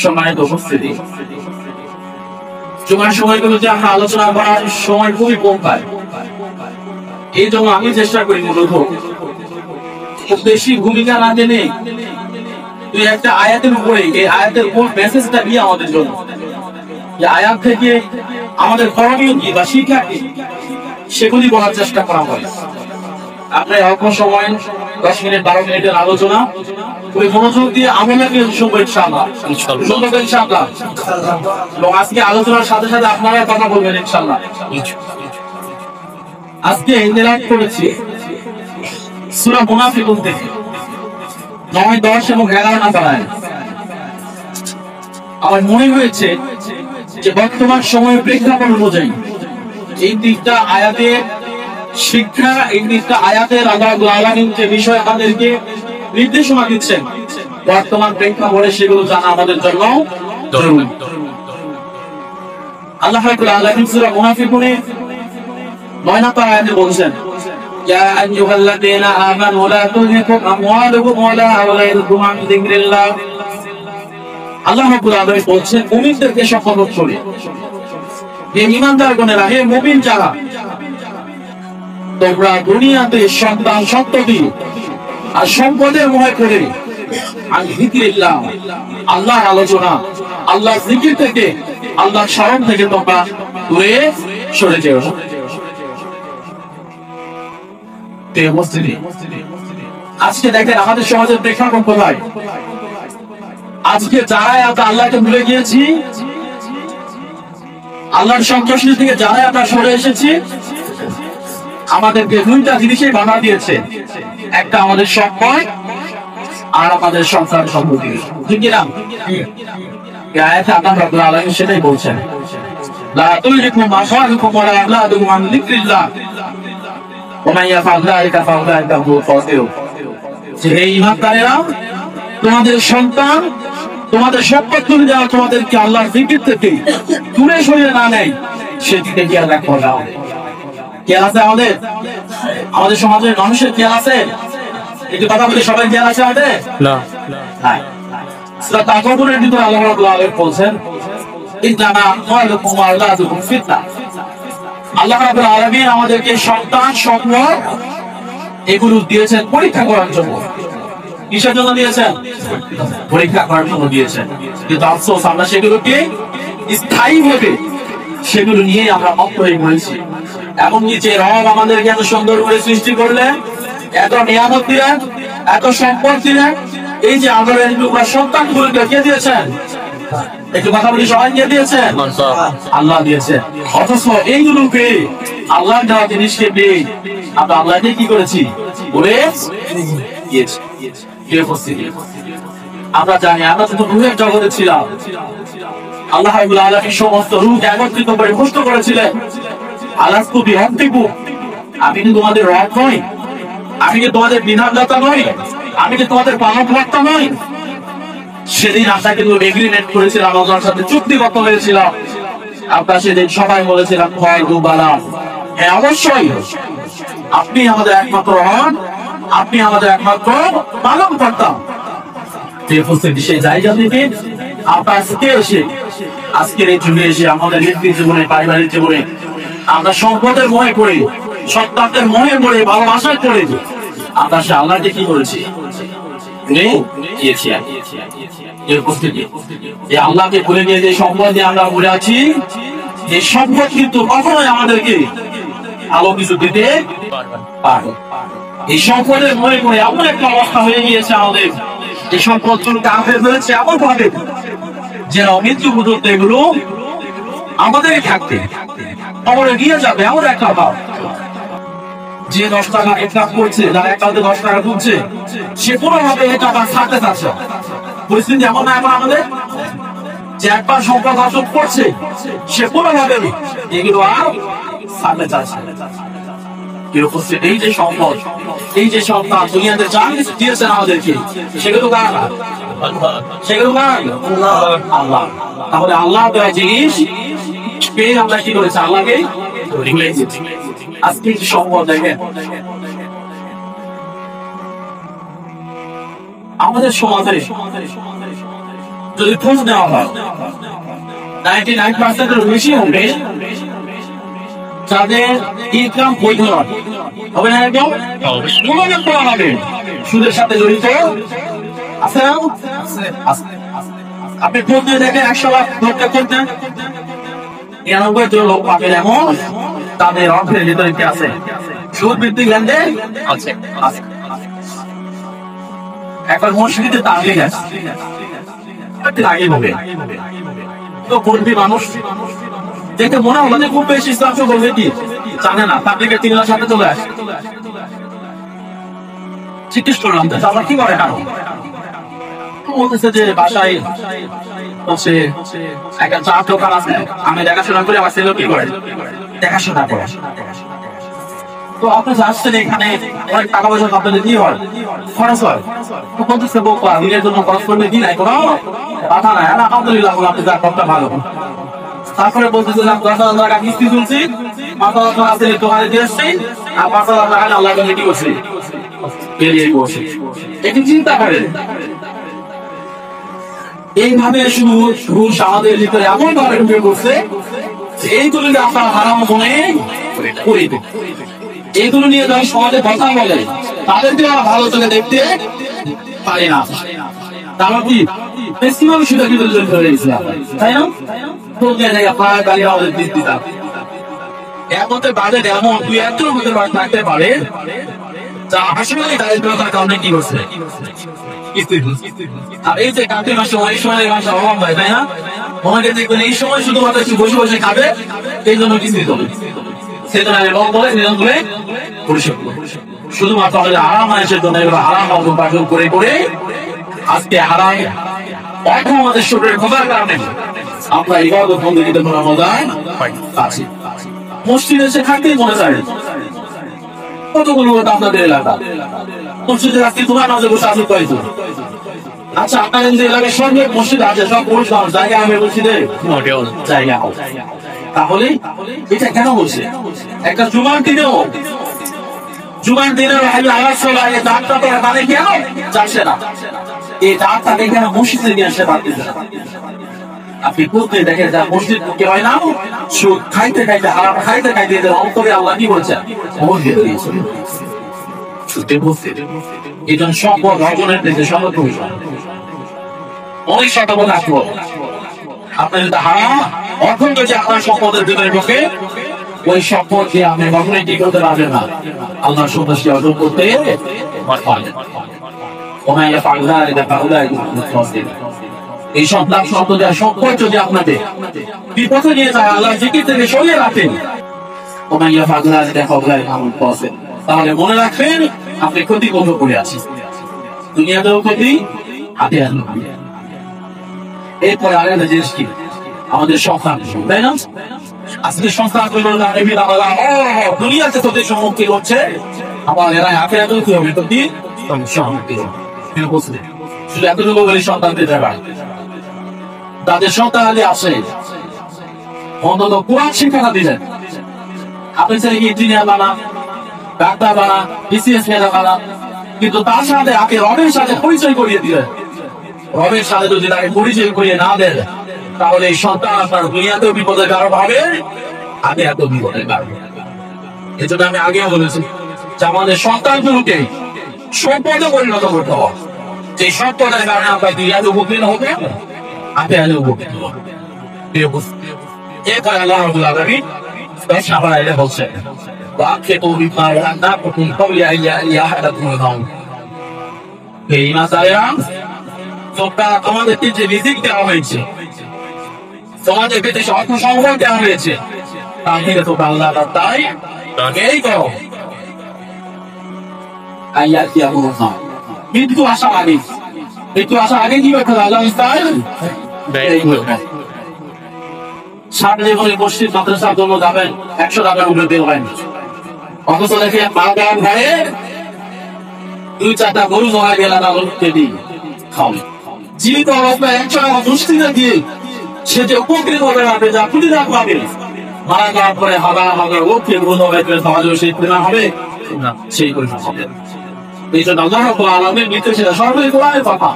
সম্মানিত উপস্থিতি, জুমার সময়গুলোতে আমরা আলোচনা করার সময় খুবই কম পাই। এই জন্য আমি চেষ্টা করি মূলত খুব বেশি ভূমিকা না টেনে তুই একটা আয়াতের উপরে, এই আয়াতের উপর মেসেজটা নিয়ে আমাদের জন্য, যে আয়াত থেকে আমাদের করণীয় কি বা শিক্ষা কি সেগুলি বলার চেষ্টা করা হয়। আপনার অল্প সময় 10 মিনিট 12 মিনিটের আলোচনা ওই মনোযোগ দিয়ে আমলকে শুনবো ইনশাআল্লাহ। এবং আজকে আলোচনার সাথে সাথে আপনারা কথা বলবেন ইনশাআল্লাহ। আজকে ইন্তেলাওয়াত করেছি সূরা মুনাফিকুন থেকে 9, 10 এবং 11 নম্বর আয়াত। আমার মনে হয়েছে যে বর্তমান সময়ের প্রেক্ষাপট অনুযায়ী এই তিনটা আয়াতের শিক্ষা, এই তিনটা আয়াতের আল্লাহ রাব্বুল আলামিন যে বিষয় আমাদেরকে নির্দেশনা দিচ্ছেন বর্তমান প্রেক্ষাপটে সেগুলো জানা আমাদের জন্য জরুরি। আল্লাহ রাব্বুল আলামিন সূরা মুনাফিকুনে 9 নম্বর আয়াতে বলছেন, ইয়া আইয়ুহাল্লাযীনা আমানু লা তুলহিকুম আমওয়ালুকুম ওয়ালা আওলাদুকুম আন যিকরিল্লাহ। আল্লাহ রাব্বুল আলামিন বলছেন মুমিনদেরকে সম্বোধন করে, হে ঈমানদারগণেরা, হে মুমিন যারা, তোমরা দুনিয়াতে সন্তান সন্ততি আর সম্পদের মোহে করে আন যিকরিল্লাহ, আল্লাহর আলোচনা, আল্লাহর জিকির থেকে, আল্লাহর স্মরণ থেকে তোমরা দূরে সরে যেও। আজকে দেখেন আমাদের সমাজের প্রেক্ষাপট কোথায়। আজকে যারা আমরা আল্লাহকে ভুলে গিয়েছি, আল্লাহর সন্তুষ্টি থেকে যারা আমরা সরে এসেছি, আমাদেরকে দুইটা জিনিসই বাধা দিয়েছে, একটা আমাদের সম্পদ আর আমাদের সংসার সম্পত্তি। ঠিক কিনা? এই আয়াতে আল্লাহ রাব্বুল আলামিন সেটাই বলছেন, লা তুলহিকুম আমওয়ালুকুম ওয়ালা আওলাদুকুম আন যিকরিল্লাহ ওয়া মান ইয়াফআল যালিকা ফাউলাইকা হুমুল খাসিরুন। যে হে ঈমানদারেরা, তোমাদের সন্তান, তোমাদের সম্পদ তুলে দেওয়া তোমাদেরকে আল্লাহর জিকির থেকে দূরে সরিয়ে না নেয়, সেদিকে খেয়াল রাখতে হবে। খেয়াল আছে আমাদের? আমাদের সমাজের মানুষের খেয়াল আছে? একটু কথা বলি, সবাই খেয়াল আছে আমাদের? না। সূরা তাকাবুরের ভিতরে আল্লাহ রাব্বুল আলামিন বলছেন, ইন্নামা আমওয়ালুকুম ওয়া আওলাদুকুম ফিতনা। আল্লাহ রাব্বুল আলামিন আমাদেরকে সন্তান, সম্পদ এগুলো দিয়েছেন পরীক্ষা করার জন্য। কিসের জন্য দিয়েছেন? পরীক্ষা করার জন্য দিয়েছেন। কিন্তু আফসোস, আমরা সেগুলোকে স্থায়ীভাবে সেগুলো নিয়ে আমরা মত্ত হয়ে পড়েছি। এমনকি যে রব আমাদেরকে এত সুন্দর করে সৃষ্টি করলেন, এত নিয়ামত দিলেন, এত সম্পদ দিলেন, এই যে আমাদের সন্তানগুলোকে কে দিয়েছেন? একটু কথা বলি, সবাই কে দিয়েছেন? আল্লাহ দিয়েছেন। অথচ এইগুলোকে, আল্লাহ দেওয়া জিনিসকে পেয়ে আমরা আল্লাহকে কি করেছি? বলে দিয়েছি। আমরা জানি আমরা তো রূহের জগতে ছিলাম। আল্লাহ রাব্বুল আলামিন সমস্ত রূহ একত্রিত করে প্রশ্ন করেছিলেন, আলাস্তু বিরাব্বিকুম, আমি কি তোমাদের রব নই? আমি কি তোমাদের বিধানদাতা নই? আমি কি তোমাদের পালনকর্তা নই? সেদিন আমরা কিন্তু এগ্রিমেন্ট করেছিলাম, আল্লাহর সাথে চুক্তিবদ্ধ হয়েছিলাম। আমরা সেদিন সবাই বলেছিলাম, হ্যাঁ অবশ্যই আপনি আমাদের একমাত্র হন, আপনি আমাদের একমাত্র পালনকর্তা। সেই জায়গা থেকে আমরা আজকের এই যুগে এসে আমাদের ব্যক্তি জীবনে, পারিবারিক জীবনে আমরা সম্পদের মোহে পড়ে, সন্তানদের মোহে পড়ে, ভালোবাসায় পড়ে আমরা সে আল্লাহকে কি করেছি? আল্লাহকে ভুলে গিয়ে যে সম্পদ দিয়ে আমরা ভুলে আছি, এই সম্পদ কিন্তু কখনোই আমাদেরকে ভালো কিছু দিতে পারে। এই সম্পদের মনে করে এমন একটা অবস্থা হয়ে গিয়েছে আমাদের, এই সম্পদ কাফের হয়েছে এমন ভাবে যেন মৃত্যু পর্যন্ত এগুলো আমাদেরই থাকতে খবরে গিয়ে যাবে, এমন একটা ভাব। যে 10 টাকা এক কাজ করছে, যারা এক কাজে 10 টাকা তুলছে, সে কোনোভাবে এটা আবার ছাড়তে চাচ্ছে। পরিস্থিতি এমন না এখন আমাদের, যে একবার সম্পদ অর্জন করছে, সে কোনোভাবে এগুলো আর ছাড়তে চাচ্ছে। এই যে সম্পদ, এই যে সন্তান, দুনিয়াতে যা কিছু দিয়েছেন আমাদেরকে, সেগুলো কার? সেগুলো কার? আল্লাহ। তাহলে আল্লাহ দেওয়া জিনিস পেয়ে আমরা কি করেছি? আল্লাহকে ভুলে গেছি। আজকে কি সম্পদ দেখেন, আমাদের সমাজে যদি খোঁজ নেওয়া হয় 99% বেশি হবে যাদের ইনকাম বৈধ নয়। হবে না একদম? মনোযোগ করা হবে সুদের সাথে জড়িত আছে না? আপনি খোঁজ নিয়ে দেখেন 100 লাখ ধরতে করতেন 99 জন লোক পাবেন এমন তাদের অর্থের ভিতরে কি আছে? সুদ ভিত্তিক লেনদেন আছে। একবার মসজিদে তাবলীগ গেছে আগে হবে তো কর্মী মানুষ দেখে মনে হলো যে খুব বেশি ইসলাম বলবে কি জানে না তাবলীগের 3 লাখ সাথে চলে আসে জিজ্ঞেস করলাম আমার কি করে কারণ বলতেছে যে বাসায় হচ্ছে একটা চা দোকান আছে আমি দেখাশোনা করে আমার ছেলে কি করে দেখাশোনা করে। তো আপনি আসছেন এখানে অনেক টাকা পয়সা আপনাদের কি হয় খরচ হয় তো বলতেছে বোকা নিজের জন্য খরচ করলে কি নাই কোনো কথা নাই আলহামদুলিল্লাহ আপনি যা করতে ভালো। তারপরে বলতেছিলাম 10,000 টাকা কিস্তি তুলছি 5,000 টাকা আছে দোকানে দিয়ে আসছি আর 5,000 টাকা আল্লাহ কাছে কি করছি বেরিয়ে বসে একটু চিন্তা করেন। এইভাবে শুধু ঘুষ আমাদের ভিতরে এমন ভাবে ঢুকে পড়ছে এইগুলো আপনার হারাম মনে করে এইগুলো নিয়ে যখন সমাজে কথা বলে তাদেরকে ভালো চোখে দেখতে পারি না। তারা কি ম্যাক্সিমাম সেটা কিন্তু জড়িত হয়েছে তাই না? তো জায়গায় আপনার গাড়ি আমাদের দিক দিতাম এমতে বাজেট এমন 2-1 মধ্যে থাকতে পারে যা আসলে দারিদ্রতার কারণে কি করছে আর এই যে কার্তিক মাসে এই সময় এই মাসে অভাব হয় তাই না? ওনাকে দেখবেন এই সময় শুধুমাত্র একটু বসে বসে খাবে এই জন্য কিস্তি দেবে সেজন্য বলে নিয়ম করে পরিশোধ শুধুমাত্র আমাদের আরাম আয়ের জন্য এগুলো হারাম উপার্জন করে করে আজকে হারাম এখন আমাদের শরীরের ক্ষতার কারণে আমরা ইবাদত বন্দেগীতে মজায় আছি। মসজিদে এসে থাকতেই মনে চায় কতগুলো আপনাদের এলাকা মসজিদে আজকে তোমার মাঝে বসে আসে কয়েক আচ্ছা আপনাদের যে এলাকায় সঙ্গে মসজিদ আছে সব পুরুষ মানুষ জায়গা আমি মসজিদে জায়গা তাহলে এটা কেন বলছে একটা জুমার দিনেও আওয়াজ চলে আগে দাঁতটা তো মানে কেন যাচ্ছে না এই দাঁতটা দেখে মসজিদে নিয়ে আসে পারতেছে না। আপনি কোথায় দেখেন যা মসজিদ কে হয় না সুদ খাইতে খাইতে হারাম খাইতে খাইতে অন্তরে আল্লাহ কি বলছেন এই জন্য সম্পদ অর্জনের দিকে সতর্ক অনেক সতর্ক থাকবো। আপনার যদি হারাম অর্জন যদি আপনার সম্পদের ভিতরে ঢোকে ওই সম্পদ দিয়ে আপনি কখনোই কি করতে পারবেন না আল্লাহর সন্তুষ্টি অর্জন করতে এই সন্তান সম্পদের সম্পদ যদি আপনাকে বিপথে নিয়ে যায় আল্লাহ জিকির থেকে সরিয়ে রাখেন তাহলে মনে রাখবেন আপনি ক্ষতি বন্ধ করে আছেন দুনিয়াতেও ক্ষতি হাতে আনলো। এরপরে আরেকটা জিনিস কি আমাদের সংস্থান তাই না? আজকে সংস্থান দুনিয়াতে তোদের সম্মুখীন হচ্ছে আমার এরা আখেরাতে কি হবে তো কি শুধু এতটুকু বলে সন্তান দিতে পারে তাদের সন্তান আগে আসে অন্তত কোরআন শিক্ষাটা দিলেন আপনি ছেলে ইঞ্জিনিয়ার বানা ডাক্তার বানা বিসিএস মেধা বানা কিন্তু তার সাথে আগে রবের সাথে পরিচয় করিয়ে দিলেন। রবের সাথে যদি তাকে পরিচয় করিয়ে না দেন তাহলে এই সন্তান আপনার দুনিয়াতেও বিপদের কারণ হবে আগে এত বিপদের কারণ। এই জন্য আমি আগেও বলেছি যে আমাদের সন্তানগুলোকে সম্পদে পরিণত করতে হবে যে সম্পদের কারণে আপনার দুনিয়াতে উপকৃত হবে আগে আগে উপকৃত হবে। এরপরে আল্লাহ রাব্বুল আলামিন বলছেন وأنفقوا مما رزقناكم من قبل أن يأتي أحدكم الموت এই মাসায়া তোমরা তোমাদেরকে যে রিজিক দেওয়া হয়েছে তোমাদের পেটে অর্থ সংগ্রহ দেওয়া হয়েছে তার থেকে তোমরা আল্লাহ তাই এই করো আয়াতি আল্লাহ মৃত্যু আসার আগে কি করতে আল্লাহ তাই সামনে বলে মসজিদ মাদ্রাসার জন্য যাবেন 100 টাকার উপরে দেবেন অথচ দেখে বাগান ঘরে 2-4টা গরু জমা গেলেন আলোকে দিই খাওয়া জীবিত অবস্থায় 100 টাকা দুষ্টিতে দিয়ে সে যে উপকৃত হবে না যা পুলি রাখ পাবে মারা যাওয়ার পরে হাজার ওকে গুণ হবে সমাজেও সেই পরিমাণ হবে না সেই পরিমাণ হবে। এই জন্য আল্লাহ রাব্বুল আলামিন নির্দেশ সর্বই কোরআনের কথা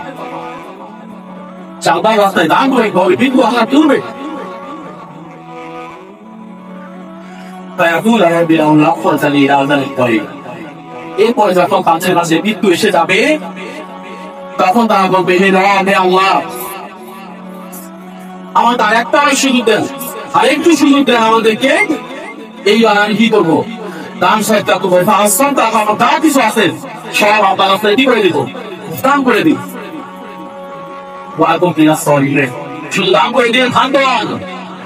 চালবার রাস্তায় দান করে হবে কিন্তু আল্লাহ তুলবে এরপরে যখন কাছের কাছে মৃত্যু এসে যাবে তখন তারা বলবে হে আল্লাহ আমার তার একটা সুযোগ দেন আর একটু সুযোগ দেন আমাদেরকে এইবার আমি কি করবো দান সাহেবটা করবো আমার যা কিছু আছে সব আপনার রাস্তায় কি করে দিব দান করে দিন শুধু দান করে দিন ভাগ্যবান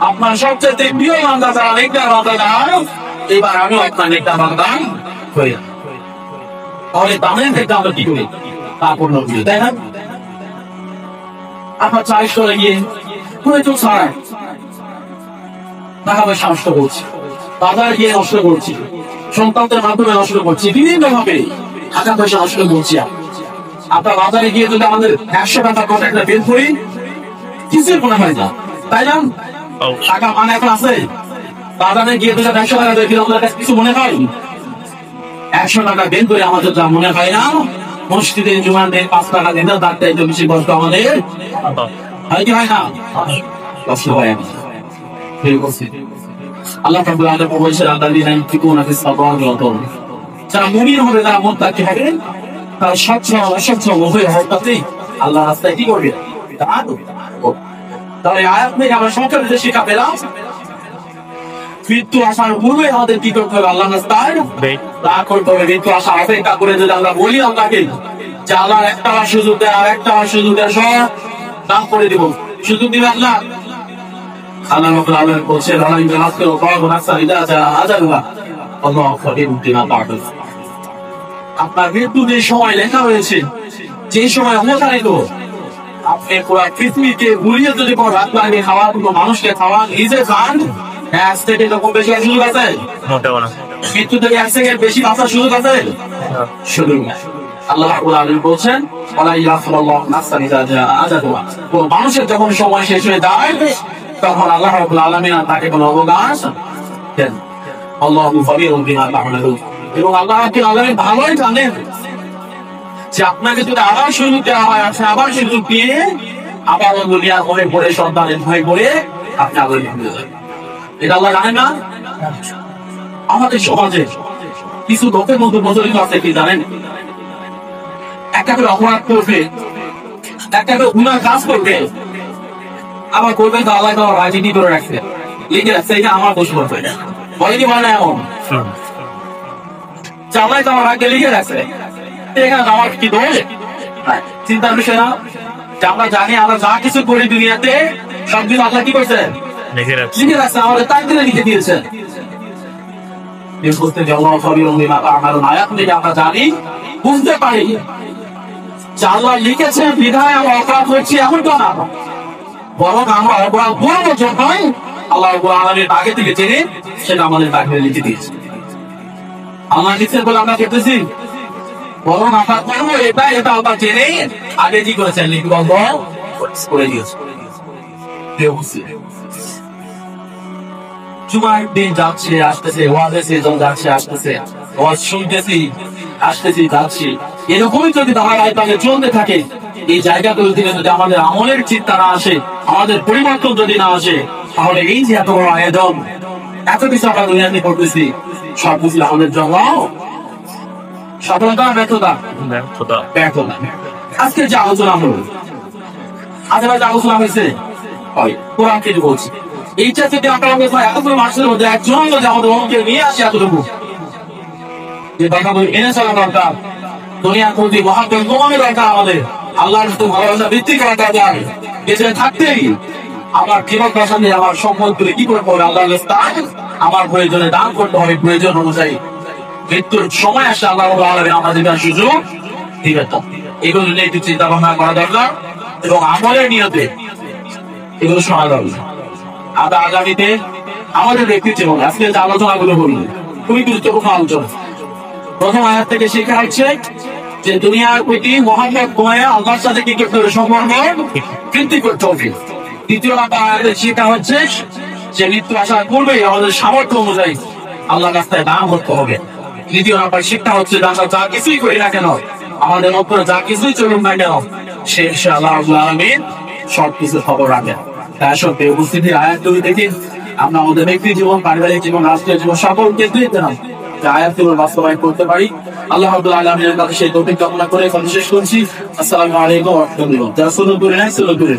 আপনার সবচেয়ে প্রিয় বান্দা যারা নেককার বান্দা দান এবার আমিও আপনার নেককার বান্দা হয়ে যাব তাহলে দানের থেকে আমরা কি করি তা পূর্ণ করি তাই না আপনার চাইশ করে গিয়ে প্রয়োজন ছাড়াই টাকা পয়সা নষ্ট করছি বাজারে গিয়ে নষ্ট করছি সন্তানদের মাধ্যমে নষ্ট করছি বিভিন্ন ভাবে টাকা পয়সা নষ্ট করছি আপনার বাজারে গিয়ে যদি আমাদের 100 টাকা কন্ট্রাক্টটা বের করি কিছুই মনে হয় না তাই না টাকা মানে এখন আছে বাজারে গিয়ে যদি 100 টাকা দেখি আমাদের কাছে কিছু মনে হয় 100 টাকা বের করে আমাদের যা মনে হয় না মসজিদে জুমার দিন 5 টাকা দিন তার চাইতে বেশি কষ্ট আমাদের হয় কি হয় না কষ্ট হয় আল্লাহ রাব্বুল আলামিন বলেছেন আল্লাযীনা ইউনফিকুনা ফিস সাদাকাতি যারা মুমিন হবে তারা মুত্তাকি হবে তারা সচ্ছল অসচ্ছল উভয় অবস্থাতে আল্লাহ রাস্তায় কি করবে তাহলে আয়াত থেকে আমরা সংক্ষেপে যে শিক্ষা পেলাম মৃত্যু আসার পূর্বে আমাদের কি করতে হবে আল্লাহ রাস্তায় তা করতে হবে মৃত্যু আসা অপেক্ষা করে যদি আমরা বলি আল্লাহকে যে আল্লাহ একটা সুযোগ দেয় আর একটা সুযোগ দেয় সব দান করে দিব সুযোগ দিবে আল্লাহ আল্লাহ রাব্বুল আলামিন বলেছেন আল্লাহ ইনজালাতকে ওয়াকাবু নাসা ইদা জা আজালুহা আল্লাহু খাবিরুম বিমা তা'মালুন আপনার মৃত্যু যে সময় লেখা হয়েছে যে সময় অবধারিত আপনি পুরো পৃথিবীকে ভুলিয়ে যদি কোনো রাত লাগে খাওয়া কোনো মানুষকে খাওয়া নিজে খান এক সেকেন্ড এরকম বেশি সুযোগ আছে মৃত্যু থেকে এক সেকেন্ড বেশি বাঁচার সুযোগ আছে সুযোগ আল্লাহ রাব্বুল আলামিন বলছেন ওয়ালা ইয়াখলুল্লাহু নাফসান ইযা জা আজালুহা কোন মানুষের যখন সময় শেষ হয়ে যায় তখন আল্লাহ রাব্বুল আলামিন তাকে কোনো অবকাশ দেন আল্লাহু খাবিরুম বিমা তা'মালুন এবং আল্লাহ রাব্বুল আলামিন ভালোই জানেন যে আপনাকে যদি আবার সুযোগ দেওয়া হয় আপনি আবার সুযোগ দিয়ে আবার দুনিয়ার হয়ে পড়ে সন্তানের ভয় করে আপনি আবার ভুলে যাবেন এটা আল্লাহ জানেন না আমাদের সমাজে কিছু লোকের মধ্যে প্রচলিত আছে কি জানেন একটা করে অপরাধ করবে একটা করে গুনাহ কাজ করবে আবার করবে তো আল্লাহ তোমার রাজনীতি করে রাখছে লিখে রাখছে এটা আমার দোষ করবে বলেনি বলে না এমন আল্লাহ তোমার আগে লিখে রাখছে এখানে আমার কি দোষ চিন্তার বিষয় না আমরা জানি আমরা যা কিছু করি দুনিয়াতে সবকিছু আল্লাহ কি করছে লিখে রাখছে আমাদের তাই দিলে লিখে দিয়েছেন আমরা জানি বুঝতে পারি আল্লাহ লিখেছেন বিধায় আমরা অপরাধ হচ্ছি এমন তো না বরং আমরা অপরাধ করবো যখন আল্লাহ আমাদের আগে থেকে জেনে সেটা আমাদের তাকে লিখে দিয়েছে আল্লাহ লিখছে বলে আমরা করতেছি বরং আমরা করবো এটা এটা আমরা জেনে আগে কি করেছেন লিখে বন্ধ করে দিয়েছে জুমার দিন যাচ্ছে আসতেছে ওয়াজের সিজন যাচ্ছে আসতেছে ওয়াজ শুনতেছি আসতেছি যাচ্ছি এরকমই যদি ধারাবাহিকভাবে চলতে থাকে এই জায়গাগুলো থেকে যদি আমাদের আমলের চিন্তা না আসে আমাদের পরিবর্তন যদি না আসে তাহলে এই যে এত বড় আয়োজন এত কিছু আমরা দুনিয়াতে করতেছি সবকিছু আমাদের জন্য সফলতা ব্যর্থতা আজকে যে আলোচনা হলো আজকে যে আলোচনা হয়েছে কোরআন থেকে বলছি এইটা থেকে আমরা এতগুলো মানুষের মধ্যে একজন যদি আমাদের অঙ্কে নিয়ে আসে এতটুকু যে কথাগুলো এনে চলা দরকার দুনিয়ার প্রতি মহাত্ম কমানো দরকার আমাদের আল্লাহর মতো ভালোবাসা বৃদ্ধি করা দরকার বেঁচে থাকতেই আমার জীবন দশা নিয়ে আমার সম্পদ করে কি করতে হবে আল্লাহ আমার প্রয়োজনে দান করতে হবে প্রয়োজন অনুযায়ী মৃত্যুর সময় আসে আল্লাহ আমাদের সুযোগ দিবে তো এগুলো নিয়ে একটু চিন্তা ভাবনা করা দরকার এবং আমলের নিয়তে এগুলো শোনা দরকার আমরা আগামীতে আমাদের ব্যক্তির জীবন আজকে যে আলোচনাগুলো করবো খুবই গুরুত্বপূর্ণ আলোচনা প্রথম আয়াত থেকে শেখা হচ্ছে যে দুনিয়ার প্রতি মহাব্বত কমে আল্লাহর সাথে কি করতে হবে সম্পর্ক বৃদ্ধি করতে হবে দ্বিতীয় আয়াতের শেখা হচ্ছে যে মৃত্যু আসার পূর্বেই আমাদের সামর্থ্য অনুযায়ী আল্লাহর রাস্তায় দান করতে হবে তৃতীয় নাম্বার শিক্ষা হচ্ছে আমরা যা কিছুই করি না কেন আমাদের উপরে যা কিছুই চলুন না কেন সে আল্লাহ রাব্বুল আলামিন সবকিছু খবর রাখেন। তার সত্ত্বে উপস্থিতির আয়াতগুলি দেখে আমরা আমাদের ব্যক্তি জীবন, পারিবারিক জীবন, রাষ্ট্রীয় জীবন সকল ক্ষেত্রেই যেন আয়াতগুলো বাস্তবায়ন করতে পারি। আল্লাহ রাব্বুল আলামিনের কাছে সেই তৌফিক কামনা করে এখন শেষ করছি। আসসালামু আলাইকুম ওয়া রাহমাতুল্লাহ। যারা সুন্নাত করে নাই সুন্নাত করে